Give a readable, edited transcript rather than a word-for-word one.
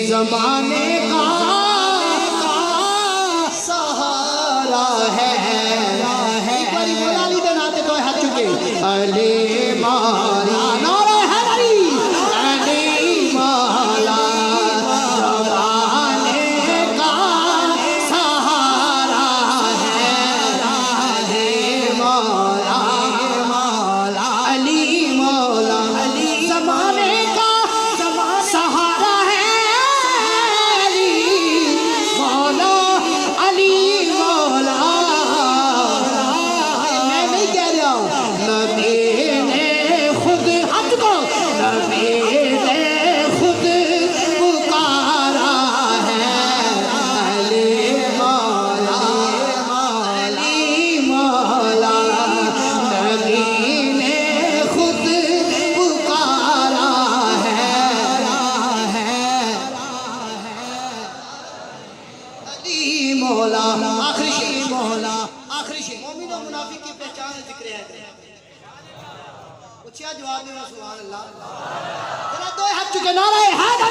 जमाने का सहारा है। एक बारी मौला अली दे नाते तो हाथ चुके अली मौला नारे हैदरी अली मौला जमाने का सहारा है। अली मौला अली मौला अली जमाने का सहारा है। अली मौला अली मौला मैं नहीं कह रहा हूँ नबी ने खुद हद को नबी ने खुद पुकारा है। अली मौला अली मौला नबी ने खुद पुकारा है। अली मौला आखिरी शेर मौला आखिरी शेर मोमिन और मुनाफिक की पहचान जिक्र है। पूछिया जवाब देना सुभान अल्लाह। जरा दो हाथ चुके नारे हैदर